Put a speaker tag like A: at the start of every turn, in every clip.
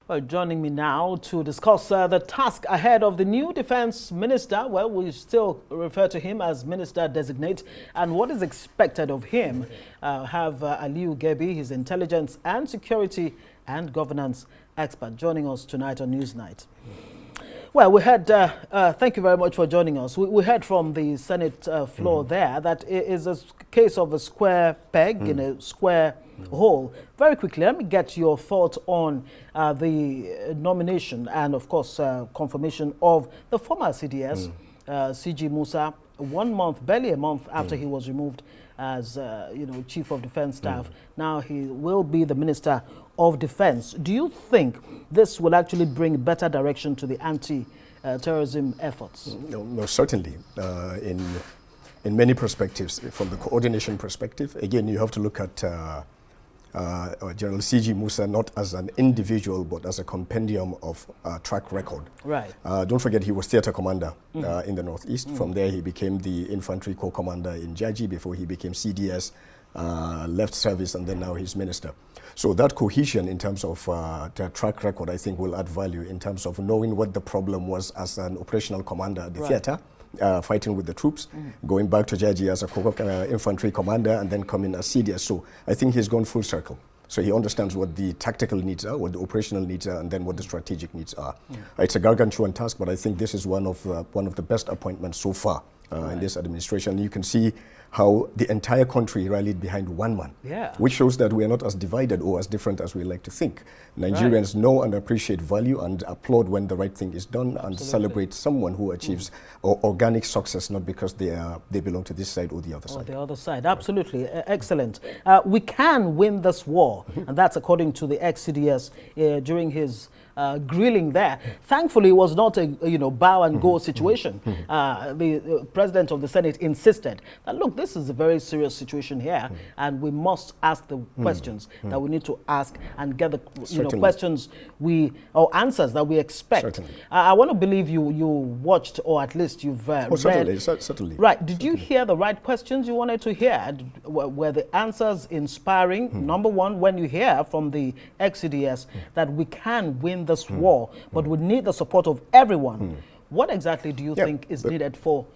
A: Well, joining me now to discuss the task ahead of the new defense minister, well, we still refer to him as minister designate, and what is expected of him, have Aliyu Gebi, his intelligence and security and governance expert, joining us tonight on Newsnight. Well, we heard, thank you very much for joining us. We heard from the Senate floor there that it is a case of a square peg in a square hole. Very quickly, let me get your thoughts on the nomination and, of course, confirmation of the former CDS, CG Musa, 1 month, barely a month after he was removed as, Chief of Defense Staff. Now he will be the Minister of Defense. Do you think this will actually bring better direction to the anti-terrorism efforts?
B: No, certainly. In many perspectives, from the coordination perspective, again, you have to look at General CG Musa not as an individual, but as a compendium of track record.
A: Right.
B: Don't forget, he was theater commander in the Northeast. From there, he became the infantry corps commander in Gebi before he became CDS, left service, and then now he's minister. So that cohesion in terms of the track record, I think, will add value in terms of knowing what the problem was as an operational commander at the theater. Fighting with the troops, going back to Gebi as a infantry commander, and then coming as CDS. So I think he's gone full circle. So he understands what the tactical needs are, what the operational needs are, and then what the strategic needs are. It's a gargantuan task, but I think this is one of the best appointments so far in this administration. You can see how the entire country rallied behind one man, which shows that we are not as divided or as different as we like to think. Nigerians know and appreciate value and applaud when the right thing is done and celebrate someone who achieves organic success, not because they belong to this side or the other side.
A: Or the other side, absolutely. Excellent. We can win this war, and that's according to the ex-CDS during his grilling there. Thankfully, it was not a bow and go situation. The president of the Senate insisted that, look, this is a very serious situation here, and we must ask the questions that we need to ask and get the questions or answers that we expect. I want to believe you watched, or at least you've read.
B: Certainly.
A: Right. Did you hear the right questions you wanted to hear? Were the answers inspiring? Number one, when you hear from the ex-CDS that we can win this war, but we need the support of everyone. What exactly do you think is needed for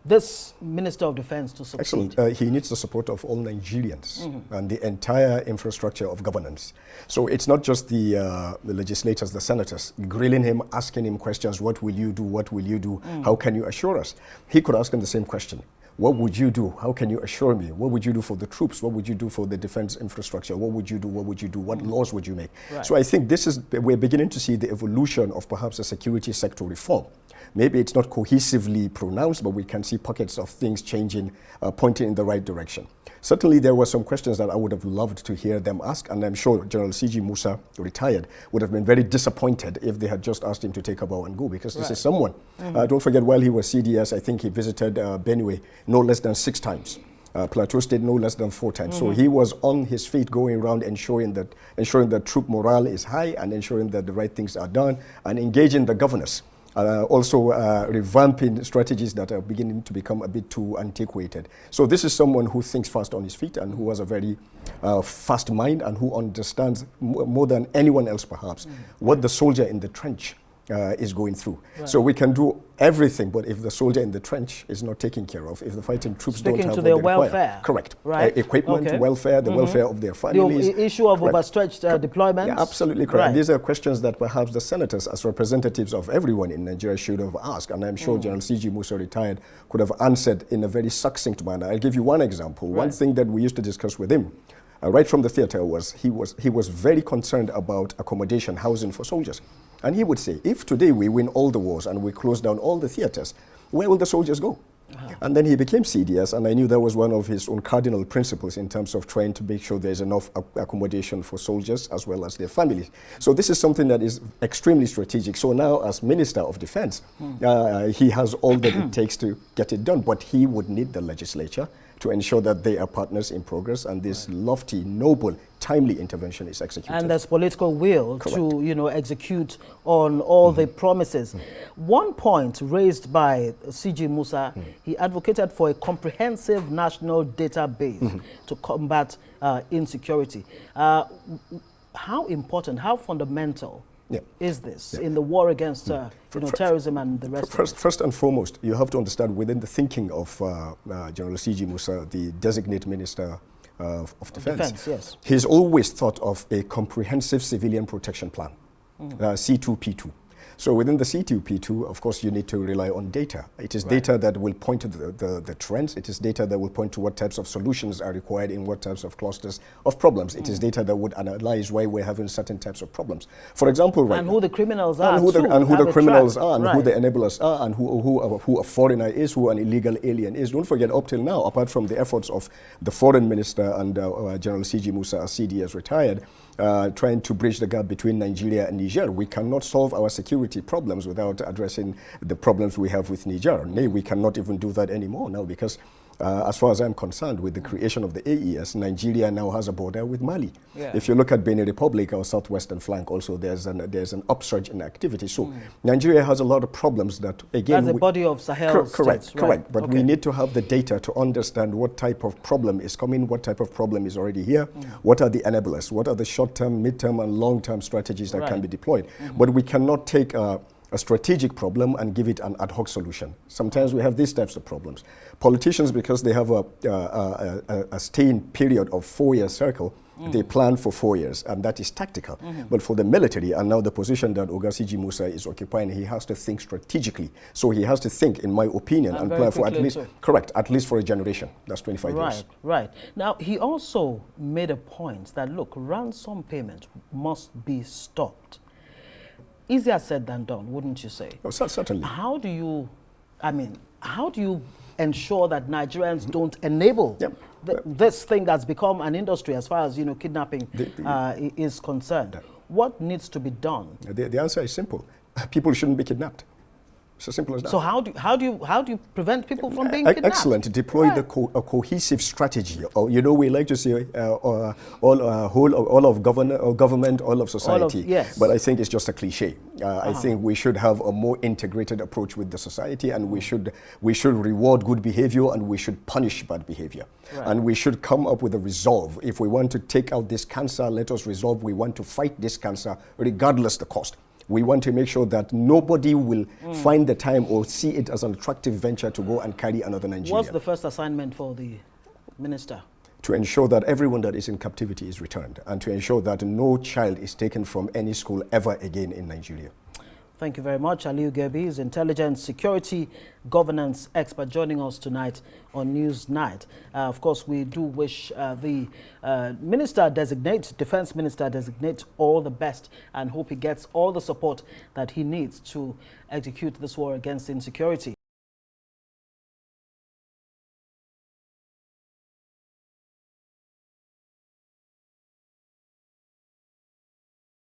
A: this Minister of Defense to succeed?
B: Excellent. He needs the support of all Nigerians and the entire infrastructure of governance. So it's not just the legislators, the senators, grilling him, asking him questions. What will you do? What will you do? How can you assure us? He could ask him the same question. What would you do? How can you assure me? What would you do for the troops? What would you do for the defense infrastructure? What would you do? What would you do? What laws would you make? So I think we're beginning to see the evolution of perhaps a security sector reform. Maybe it's not cohesively pronounced, but we can see pockets of things changing, pointing in the right direction. Certainly, there were some questions that I would have loved to hear them ask, and I'm sure General CG Musa, retired, would have been very disappointed if they had just asked him to take a bow and go, because this is someone. Don't forget, while he was CDS, I think he visited Benue no less than 6 times. Plateau State no less than 4 times. So he was on his feet going around ensuring that troop morale is high and ensuring that the right things are done and engaging the governors. Also revamping strategies that are beginning to become a bit too antiquated. So this is someone who thinks fast on his feet and who has a very fast mind and who understands more than anyone else perhaps what the soldier in the trench is going through. So we can do everything, but if the soldier in the trench is not taken care of, if the fighting troops don't have
A: their
B: what they
A: welfare.
B: require, correct,
A: Equipment,
B: welfare, the welfare of their families.
A: The issue of overstretched deployments.
B: Yeah, absolutely correct. These are questions that perhaps the senators, as representatives of everyone in Nigeria, should have asked, and I'm sure General CG Musa, retired, could have answered in a very succinct manner. I'll give you one example. One thing that we used to discuss with him, right from the theater, was he was very concerned about accommodation, housing for soldiers. And he would say, if today we win all the wars and we close down all the theaters, where will the soldiers go? And then he became CDS, and I knew that was one of his own cardinal principles in terms of trying to make sure there's enough accommodation for soldiers as well as their families. So this is something that is extremely strategic. So now, as Minister of Defense, he has all that it takes to get it done, but he would need the legislature to ensure that they are partners in progress and this lofty, noble, timely intervention is executed.
A: And there's political will to, execute on all the promises. One point raised by CG Musa, he advocated for a comprehensive national database to combat insecurity. How important, how fundamental is this in the war against terrorism and the rest of it?
B: First and foremost, you have to understand within the thinking of General Gebi Musa, the designate Minister of Defense,
A: yes.
B: He's always thought of a comprehensive civilian protection plan, C2P2. So within the C2P2, of course, you need to rely on data. It is data that will point to the trends. It is data that will point to what types of solutions are required in what types of clusters of problems. It is data that would analyze why we're having certain types of problems. For example,
A: and who the criminals are,
B: and who the criminals are, and
A: right.
B: who the enablers are, and who a foreigner is, who an illegal alien is. Don't forget, up till now, apart from the efforts of the foreign minister and General Gebi Musa, as CD has retired, trying to bridge the gap between Nigeria and Niger. We cannot solve our security problems without addressing the problems we have with Niger. Nay, we cannot even do that anymore now because as far as I'm concerned, with the creation of the AES, Nigeria now has a border with Mali.
A: Yeah.
B: If you look at Benin Republic, our southwestern flank, also there's an upsurge in activity. So Nigeria has a lot of problems that, again...
A: That's the body of Sahel states,
B: correct. But we need to have the data to understand what type of problem is coming, what type of problem is already here, what are the enablers, what are the short-term, mid-term, and long-term strategies that can be deployed. But we cannot take a strategic problem and give it an ad hoc solution. Sometimes we have these types of problems. Politicians, because they have a staying period of 4-year circle, they plan for 4 years, and that is tactical. But for the military, and now the position that Gebi Musa is occupying, he has to think strategically. So he has to think, in my opinion, and plan for at least for a generation. That's 25 years.
A: Right. Now, he also made a point that, look, ransom payment must be stopped. Easier said than done, wouldn't you say?
B: Oh, certainly.
A: How do you ensure that Nigerians don't enable this thing that's become an industry as far as, kidnapping is concerned? What needs to be done?
B: The answer is simple. People shouldn't be kidnapped. It's as simple as that.
A: So how do you prevent people from being kidnapped?
B: Excellent. Deploy a cohesive strategy. We like to say all of government, all of society.
A: Yes.
B: But I think it's just a cliche. I think we should have a more integrated approach with the society, and we should reward good behavior, and we should punish bad behavior. Right. And we should come up with a resolve. If we want to take out this cancer, let us resolve. We want to fight this cancer regardless the cost. We want to make sure that nobody will find the time or see it as an attractive venture to go and carry another Nigerian.
A: What's the first assignment for the minister?
B: To ensure that everyone that is in captivity is returned, and to ensure that no child is taken from any school ever again in Nigeria.
A: Thank you very much. Aliyu Gebi is intelligence, security, governance expert, joining us tonight on News Night. Of course, we do wish the Defense Minister-designate all the best, and hope he gets all the support that he needs to execute this war against insecurity.